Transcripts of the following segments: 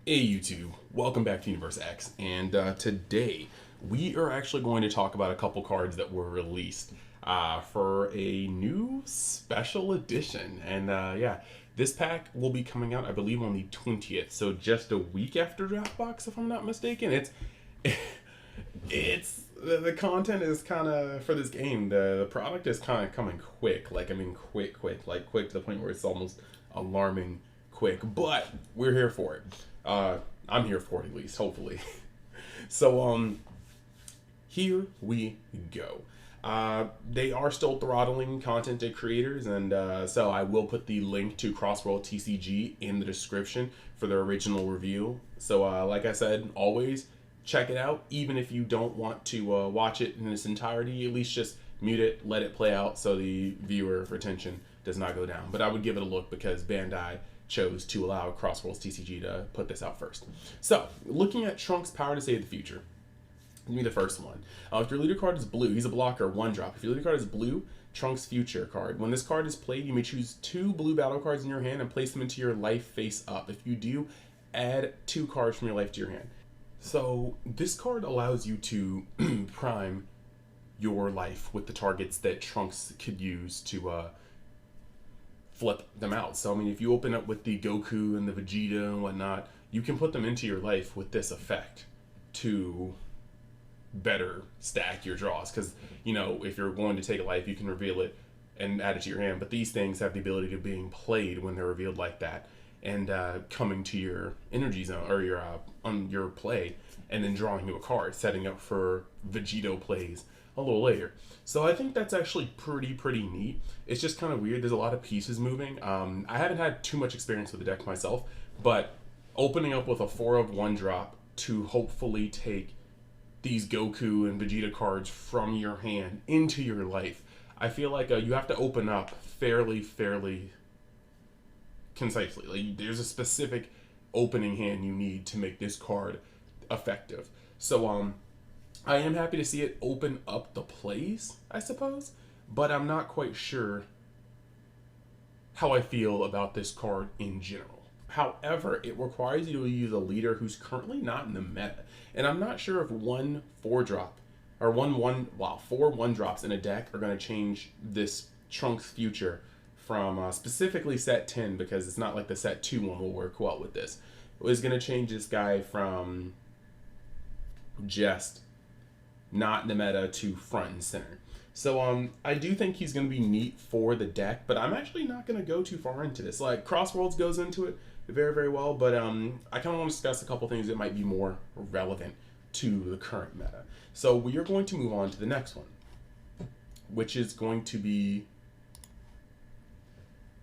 Hey YouTube, welcome back to Universe X, and today we are actually going to talk about a couple cards that were released for a new special edition. And yeah, this pack will be coming out, I believe, on the 20th, so just a week after Draft Box, if I'm not mistaken. It's the content is kind of for this game. The product is kind of coming quick, like I mean, quick to the point where it's almost alarming quick. But we're here for it. Uh, I'm here for it at least, hopefully. So here we go. They are still throttling content to creators, and so I will put the link to CrossWorldTCG in the description for their original review. So, like I said, always check it out, even if you don't want to watch it in its entirety. At least just mute it, let it play out, so the viewer retention does not go down. But I would give it a look because Bandai chose to allow CrossWorldTCG to put this out first. So, looking at Trunks' Power to Save the Future. Give me the first one. If your leader card is blue, he's a blocker, 1-drop. If your leader card is blue, Trunks Future card. When this card is played, you may choose 2 blue battle cards in your hand and place them into your life face up. If you do, add 2 cards from your life to your hand. So this card allows you to prime your life with the targets that Trunks could use to flip them out. So I mean, if you open up with the Goku and the Vegeta and whatnot, you can put them into your life with this effect to better stack your draws, because you know, if you're going to take a life, you can reveal it and add it to your hand, but these things have the ability of being played when they're revealed like that, and coming to your energy zone or your on your play, and then drawing you a card, setting up for Vegito plays a little later. So I think that's actually pretty neat. It's just kind of weird. There's a lot of pieces moving. I haven't had too much experience with the deck myself, but opening up with a 4 of 1-drop to hopefully take these Goku and Vegeta cards from your hand into your life, I feel like you have to open up fairly concisely. Like, there's a specific opening hand you need to make this card effective. So I am happy to see it open up the plays, I suppose, but I'm not quite sure how I feel about this card in general. However, it requires you to use a leader who's currently not in the meta. And I'm not sure if 1-4-drop or 4 1-drops in a deck are going to change this Trunks Future from specifically set 10, because it's not like the set 2 one will work well with this. It was going to change this guy from just not in the meta to front and center. So I do think he's going to be neat for the deck, but I'm actually not going to go too far into this. Like, Crossworlds goes into it very well, but I kind of want to discuss a couple things that might be more relevant to the current meta. So we are going to move on to the next one, which is going to be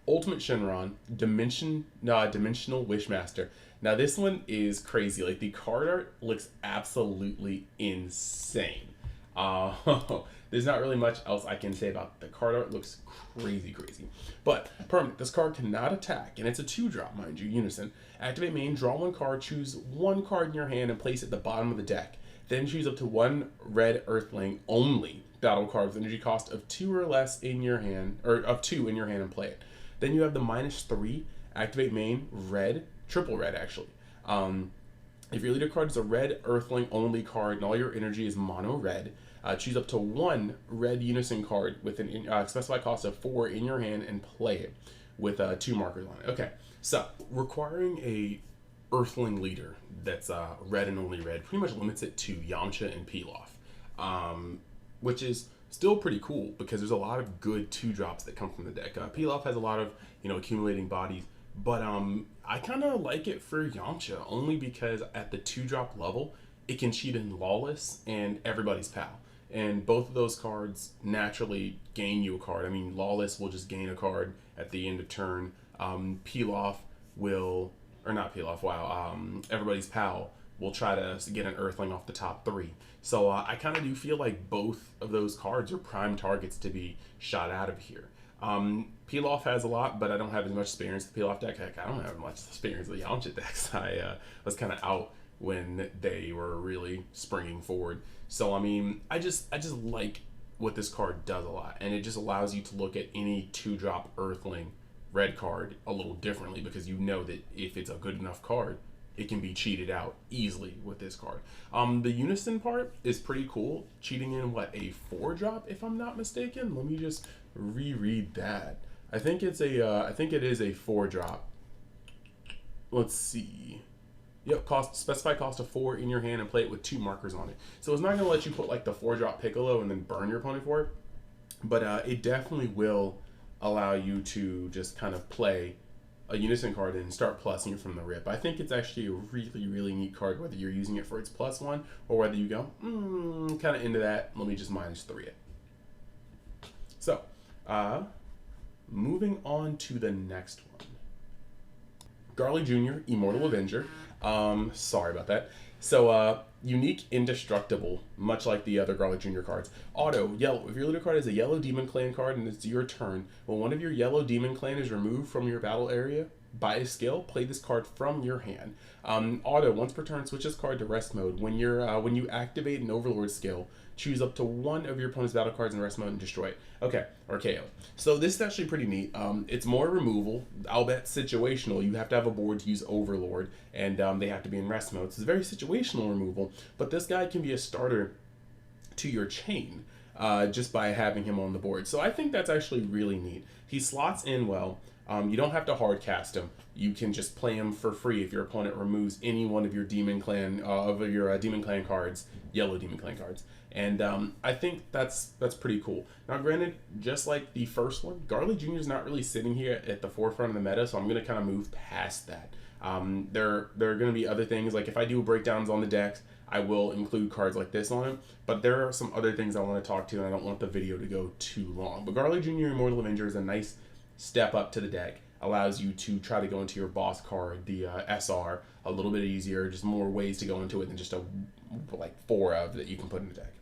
Ultimate Shenron Dimensional Wishmaster. Now this one is crazy. Like, the card art looks absolutely insane. There's not really much else I can say about it. The card art looks crazy. But permanent. This card cannot attack, and it's a 2-drop, mind you, Unison. Activate main, draw 1 card, choose 1 card in your hand, and place it at the bottom of the deck. Then choose up to 1 red Earthling only battle card with energy cost of 2 or less in your hand, or of 2 in your hand, and play it. Then you have the -3, activate main, red, triple red actually. If your leader card is a red Earthling only card and all your energy is mono red, choose up to 1 red Unison card with an specified cost of 4 in your hand and play it with 2 markers on it. Okay, so requiring a Earthling leader that's red and only red pretty much limits it to Yamcha and Pilaf, which is still pretty cool because there's a lot of good 2-drops that come from the deck. Pilaf has a lot of, you know, accumulating bodies, but I kind of like it for Yamcha only because at the 2-drop level, it can cheat in Lawless and Everybody's Pal. And both of those cards naturally gain you a card. I mean, Lawless will just gain a card at the end of turn. Pilaf will, or not Pilaf, wow, Everybody's Pal will try to get an Earthling off the top 3. So I kind of do feel like both of those cards are prime targets to be shot out of here. Pilaf has a lot, but I don't have as much experience with the Pilaf deck. Heck, I don't have much experience with the Yamcha decks. I was kind of out when they were really springing forward. So I mean, I just like what this card does a lot, and it just allows you to look at any 2-drop Earthling red card a little differently, because you know that if it's a good enough card, it can be cheated out easily with this card. The Unison part is pretty cool. Cheating in what, a 4-drop if I'm not mistaken. Let me just reread that. I think it's a I think it is a 4-drop. Let's see. Yep, specified cost of 4 in your hand and play it with 2 markers on it. So it's not going to let you put like the 4-drop Piccolo and then burn your opponent for it. But it definitely will allow you to just kind of play a Unison card and start plussing it from the rip. I think it's actually a really, really neat card, whether you're using it for its +1 or whether you go, kind of into that, let me just -3 it. So, moving on to the next one. Garly Jr., Immortal Avenger. Sorry about that. So, unique, indestructible, much like the other Garly Jr. cards. Auto, yellow. If your leader card is a yellow Demon Clan card and it's your turn, when one of your yellow Demon Clan is removed from your battle area by a skill, play this card from your hand. Auto, once per turn, switch this card to rest mode. When you activate an Overlord skill, choose up to one of your opponent's battle cards in rest mode and destroy it. Okay, or KO. So this is actually pretty neat. It's more removal. I'll bet situational. You have to have a board to use Overlord, and they have to be in rest mode. So it's very situational removal. But this guy can be a starter to your chain just by having him on the board. So I think that's actually really neat. He slots in well. You don't have to hard cast him. You can just play him for free if your opponent removes any one of your Demon Clan Demon Clan cards, yellow Demon Clan cards. And I think that's pretty cool. Now, granted, just like the first one, Garly Jr. is not really sitting here at the forefront of the meta, so I'm going to kind of move past that. There are going to be other things, like if I do breakdowns on the decks, I will include cards like this on it, but there are some other things I want to talk to, and I don't want the video to go too long. But Garly Jr. Immortal Avenger is a nice step up to the deck. Allows you to try to go into your boss card, the SR, a little bit easier, just more ways to go into it than just like 4 of that you can put in the deck.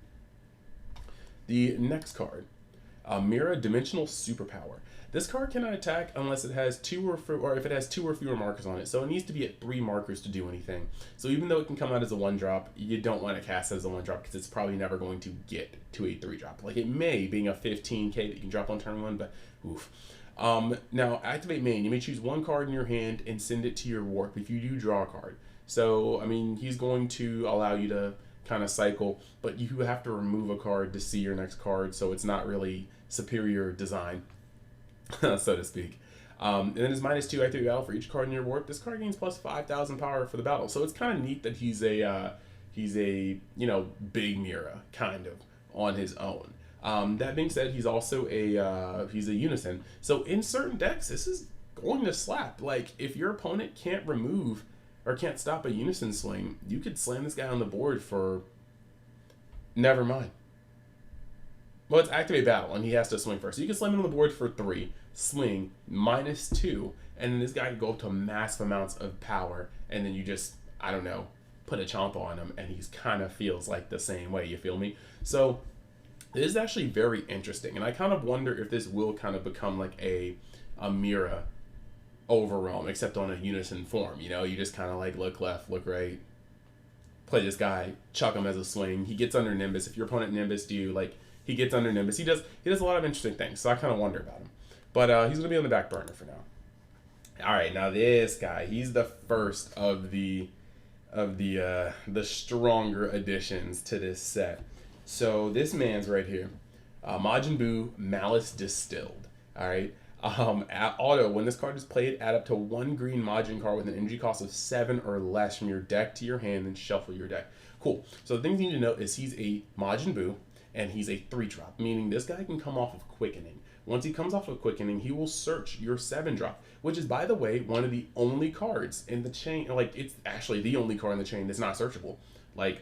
The next card, Mira Dimensional Superpower. This card cannot attack unless it has 2 or if it has 2 or fewer markers on it. So it needs to be at 3 markers to do anything. So even though it can come out as a 1-drop, you don't want to cast it as a 1-drop because it's probably never going to get to a 3-drop. Like it may, being a 15k that you can drop on turn 1, but oof. Now, activate main. You may choose 1 card in your hand and send it to your warp if you do draw a card. So, I mean, he's going to allow you to kind of cycle, but you have to remove a card to see your next card, so it's not really superior design, so to speak. And then his -2 activate battle for each card in your warp. This card gains plus 5,000 power for the battle. So it's kind of neat that he's a big Mira, kind of, on his own. That being said, he's also he's a Unison. So in certain decks, this is going to slap. Like, if your opponent can't remove or can't stop a Unison swing, you could slam this guy on the board for... Never mind. Well, it's activate battle, and he has to swing first. So you can slam him on the board for 3, swing, -2, and then this guy can go up to massive amounts of power, and then you just, I don't know, put a chomp on him, and he kind of feels like the same way, you feel me? So... this is actually very interesting, and I kind of wonder if this will kind of become like a Mira overrealm, except on a Unison form. You know, you just kind of like look left, look right, play this guy, chuck him as a swing. He gets under Nimbus. If your opponent Nimbus you, like he gets under Nimbus. He does a lot of interesting things. So I kind of wonder about him, but he's gonna be on the back burner for now. All right, now this guy, he's the first of the stronger additions to this set. So this man's right here, Majin Buu Malice Distilled. All right. At auto, when this card is played, add up to 1 green Majin card with an energy cost of 7 or less from your deck to your hand and shuffle your deck. Cool. So the things you need to know is he's a Majin Buu and he's a 3-drop, meaning this guy can come off of Quickening. Once he comes off of Quickening, he will search your 7-drop, which is, by the way, one of the only cards in the chain. Like, it's actually the only card in the chain that's not searchable. Like,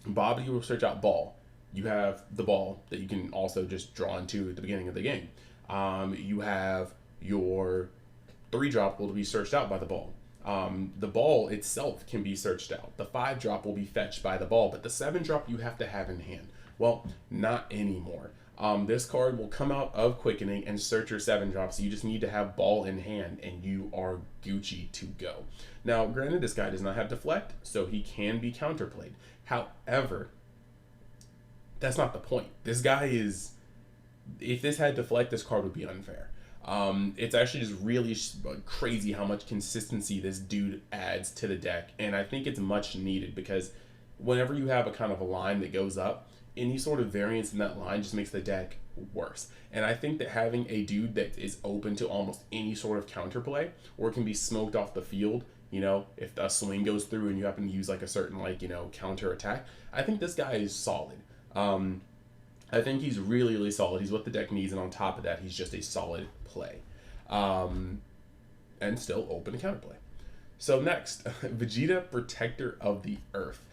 Bob, you will search out Ball. You have the Ball that you can also just draw into at the beginning of the game. You have your 3-drop will be searched out by the Ball. The Ball itself can be searched out. The 5-drop will be fetched by the Ball, but the 7-drop you have to have in hand. Well, not anymore. This card will come out of Quickening and search your 7-drops. So you just need to have Ball in hand, and you are Gucci to go. Now, granted, this guy does not have Deflect, so he can be counterplayed. However, that's not the point. This guy is... if this had Deflect, this card would be unfair. It's actually just really crazy how much consistency this dude adds to the deck, and I think it's much needed because whenever you have a kind of a line that goes up, any sort of variance in that line just makes the deck worse. And I think that having a dude that is open to almost any sort of counterplay, or can be smoked off the field, you know, if a swing goes through and you happen to use like a certain like, you know, counter attack, I think this guy is solid. I think he's really, really solid. He's what the deck needs, and on top of that, he's just a solid play. And still open to counterplay. So next, Vegeta, Protector of the Earth.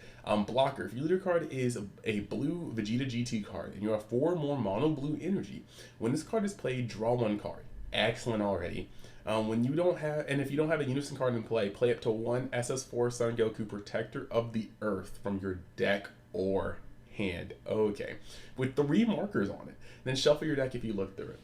Blocker. If your leader card is a blue Vegeta GT card, and you have 4 more mono blue energy, when this card is played, draw 1 card. Excellent already. When you don't have, and if you don't have a Unison card in play, play up to 1 SS4 Son Goku Protector of the Earth from your deck or hand. Okay. With 3 markers on it. Then shuffle your deck if you look through it.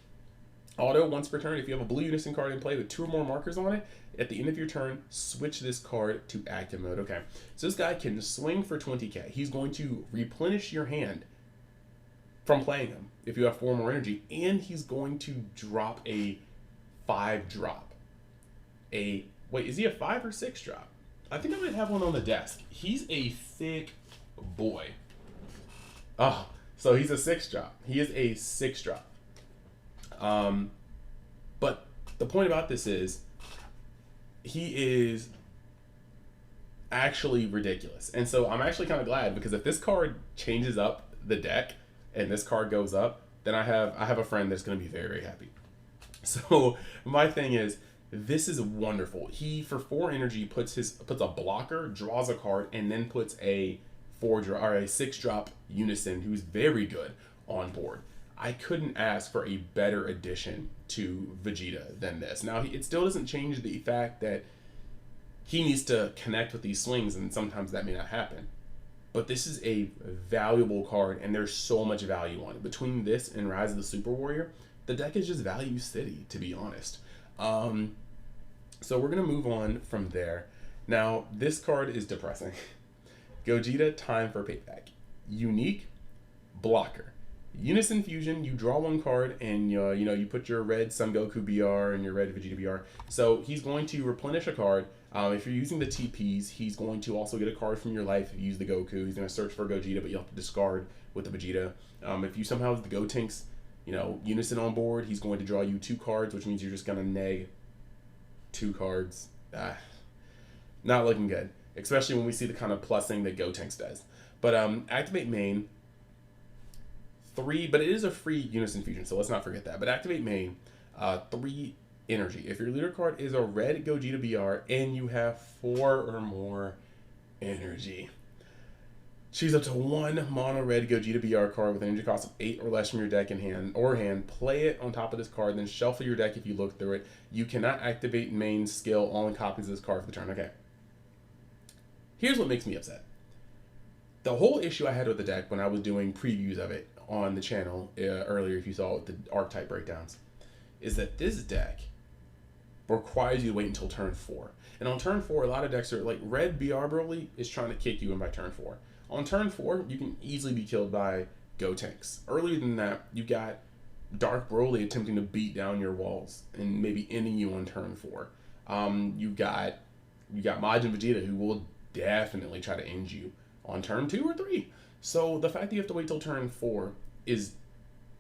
Auto, once per turn, if you have a blue Unison card in play with 2 or more markers on it, at the end of your turn, switch this card to active mode. Okay, so this guy can swing for 20k. He's going to replenish your hand from playing him if you have 4 more energy, and he's going to drop a 5 drop. Wait, is he a 5 or 6 drop? I think I might have one on the desk. He's a thick boy. Oh, so he's a 6 drop. He is a 6 drop. But the point about this is he is actually ridiculous. And so I'm actually kind of glad, because if this card changes up the deck and this card goes up, then I have a friend that's going to be very, very happy. So my thing is, this is wonderful. He, for 4 energy, puts a blocker, draws a card, and then puts a 6 drop Unison, who's very good, on board. I couldn't ask for a better addition to Vegeta than this. Now, it still doesn't change the fact that he needs to connect with these swings, and sometimes that may not happen. But this is a valuable card, and there's so much value on it. Between this and Rise of the Super Warrior, the deck is just value city, to be honest. So we're going to move on from there. Now, this card is depressing. Gogeta, Time for Payback. Unique, blocker. Unison Fusion, you draw 1 card, and you put your red Son Goku BR and your red Vegeta BR. So he's going to replenish a card. If you're using the TPs, he's going to also get a card from your life if you use the Goku. He's going to search for Gogeta, but you'll have to discard with the Vegeta. If you somehow have the Gotenks, Unison on board, he's going to draw you 2 cards, which means you're just going to neg 2 cards. Not looking good, especially when we see the kind of plussing that Gotenks does. But activate main. 3, but it is a free Unison Fusion, so let's not forget that. But activate main, 3 energy. If your leader card is a red Gogeta BR and you have 4 or more energy, choose up to 1 mono red Gogeta BR card with an energy cost of 8 or less from your deck in hand, play it on top of this card, then shuffle your deck if you look through it. You cannot activate main skill on copies of this card for the turn. Okay. Here's what makes me upset. The whole issue I had with the deck when I was doing previews of it on the channel earlier, if you saw with the archetype breakdowns, is that this deck requires you to wait until turn 4. And on turn 4, a lot of decks are like red BR Broly is trying to kick you in by turn 4. On turn 4, you can easily be killed by Gotenks. Earlier than that, you got Dark Broly attempting to beat down your walls and maybe ending you on turn 4. You got Majin Vegeta, who will definitely try to end you on turn 2 or 3. So the fact that you have to wait till turn 4 is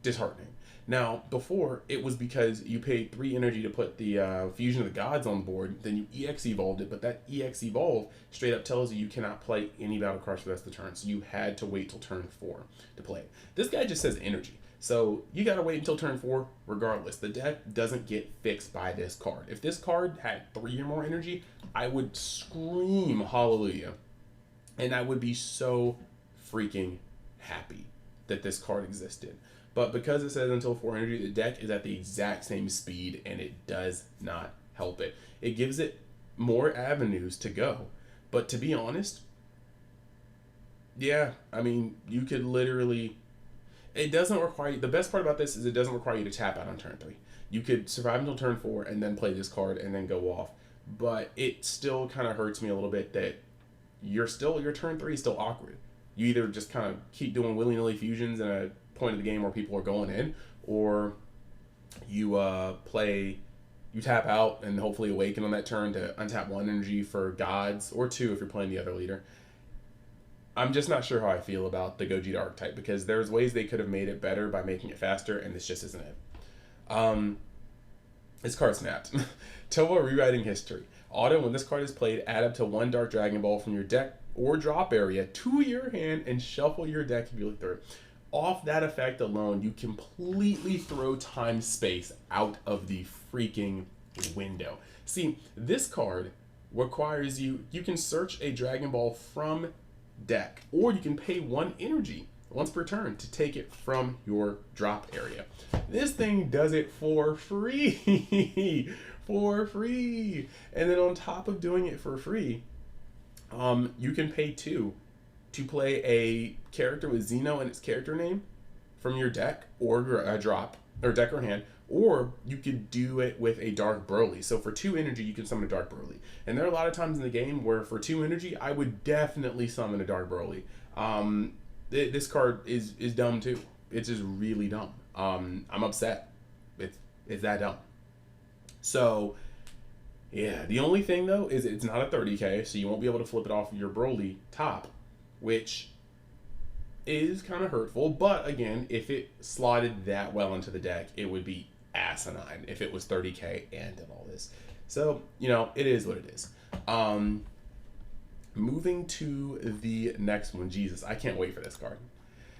disheartening. Now, before, it was because you paid 3 energy to put the Fusion of the Gods on board, then you EX evolved it, but that EX evolve straight up tells you cannot play any battle cards for the rest of the turn, so you had to wait till turn 4 to play it. This guy just says energy, so you gotta wait until turn 4 regardless. The deck doesn't get fixed by this card. If this card had 3 or more energy, I would scream hallelujah, and I would be so freaking happy that this card existed. But because it says until 4 energy, the deck is at the exact same speed, and it does not help it. It gives it more avenues to go. But to be honest, yeah, I mean, you could literally... It doesn't require you... The best part about this is it doesn't require you to tap out on turn 3. You could survive until turn 4 and then play this card and then go off. But it still kind of hurts me a little bit that your turn 3 is still awkward. You either just kind of keep doing willy-nilly fusions in a point of the game where people are going in, or You you tap out and hopefully awaken on that turn to untap 1 energy for gods, or 2 if you're playing the other leader. I'm just not sure how I feel about the Gogeta archetype, because there's ways they could have made it better by making it faster, and this just isn't it. This card snapped. Towa rewriting history. Auto, when this card is played, add up to 1 Dark Dragon Ball from your deck or drop area to your hand and shuffle your deck if you look through it. Off that effect alone, you completely throw time space out of the freaking window. See, this card requires you can search a Dragon Ball from deck, or you can pay 1 energy once per turn to take it from your drop area. This thing does it for free. For free. And then on top of doing it for free, you can pay 2 to play a character with Xeno in its character name from your deck or drop, or deck or hand, or you could do it with a Dark Broly. So for 2 energy, you can summon a Dark Broly. And there are a lot of times in the game where for 2 energy, I would definitely summon a Dark Broly. This card is dumb too. It's just really dumb. I'm upset. It's that dumb. So, yeah, the only thing though is it's not a 30k, so you won't be able to flip it off of your Broly top, which is kind of hurtful. But again, if it slotted that well into the deck, it would be asinine if it was 30k and did all this. So, you know, it is what it is. Moving to the next one. Jesus, I can't wait for this card.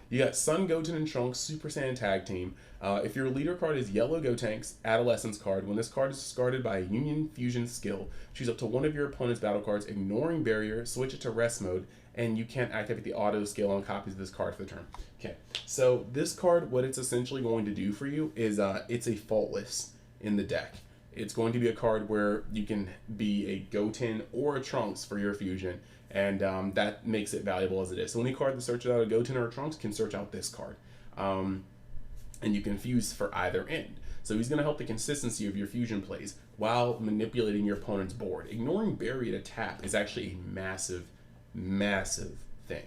You got Sun, Goten, and Trunks Super Saiyan Tag Team. If your leader card is Yellow Gotenks Adolescence card, when this card is discarded by a Union Fusion skill, choose up to 1 of your opponent's battle cards, ignoring barrier, switch it to rest mode, and you can't activate the auto skill on copies of this card for the turn. Okay, so this card, what it's essentially going to do for you is it's a faultless in the deck. It's going to be a card where you can be a Goten or a Trunks for your fusion, and that makes it valuable as it is. So any card that searches out a Goten or a Trunks can search out this card. And you can fuse for either end. So he's going to help the consistency of your fusion plays while manipulating your opponent's board. Ignoring Barrier to tap is actually a massive, massive thing.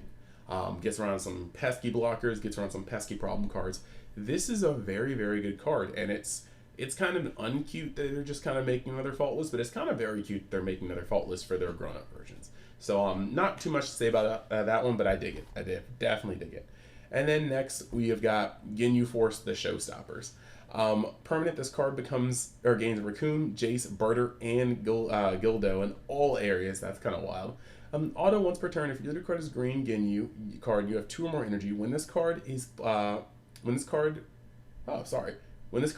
Gets around some pesky blockers, gets around some pesky problem cards. This is a very, very good card, and it's kind of uncute that they're just kind of making another faultless, but it's kind of very cute they're making another faultless for their grown-up versions. So not too much to say about that one, but I dig it. I definitely dig it. And then next we have got Ginyu Force, the Showstoppers. Permanent, this card becomes or gains Raccoon, Jace, Barter, and Gildo in all areas. That's kind of wild. Auto, once per turn, if your leader card is green Ginyu card, you have 2 or more energy. When this card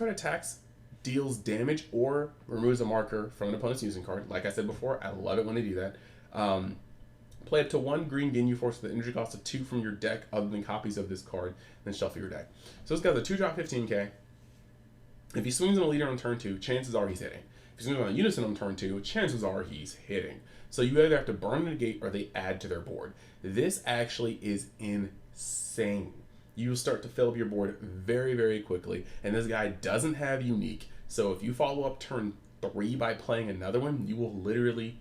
attacks, deals damage or removes a marker from an opponent's using card. Like I said before, I love it when they do that. Play up to 1 green Ginyu Force with the energy cost of 2 from your deck other than copies of this card, then shuffle your deck. So this guy's a 2-drop 15k. If he swings on a leader on turn 2, chances are he's hitting. If he swings on a unison on turn 2, chances are he's hitting. So you either have to burn and negate or they add to their board. This actually is insane. You will start to fill up your board very, very quickly, and this guy doesn't have unique. So if you follow up turn 3 by playing another one, you will literally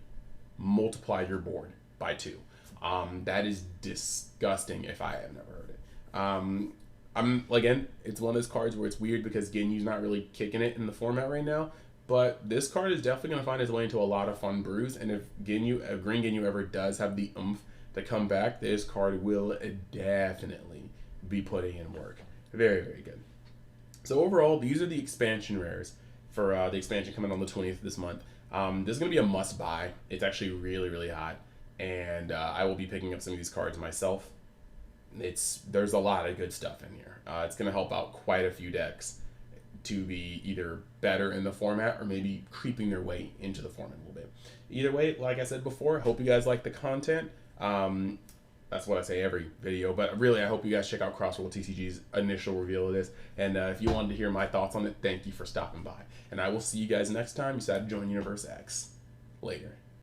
multiply your board by 2. That is disgusting if I have never heard it. Again, it's one of those cards where it's weird because Ginyu's not really kicking it in the format right now, but this card is definitely going to find its way into a lot of fun brews, and if Green Ginyu ever does have the oomph to come back, this card will definitely be putting in work. Very, very good. So overall, these are the expansion rares for the expansion coming on the 20th of this month. This is going to be a must-buy. It's actually really, really hot, and I will be picking up some of these cards myself. There's a lot of good stuff in here. It's going to help out quite a few decks to be either better in the format or maybe creeping their way into the format a little bit. Either way, like I said before, hope you guys like the content. That's what I say every video, but really I hope you guys check out CrossWorldTCG's initial reveal of this, and if you wanted to hear my thoughts on it, thank you for stopping by, and I will see you guys next time you decide to join Universe X. Later.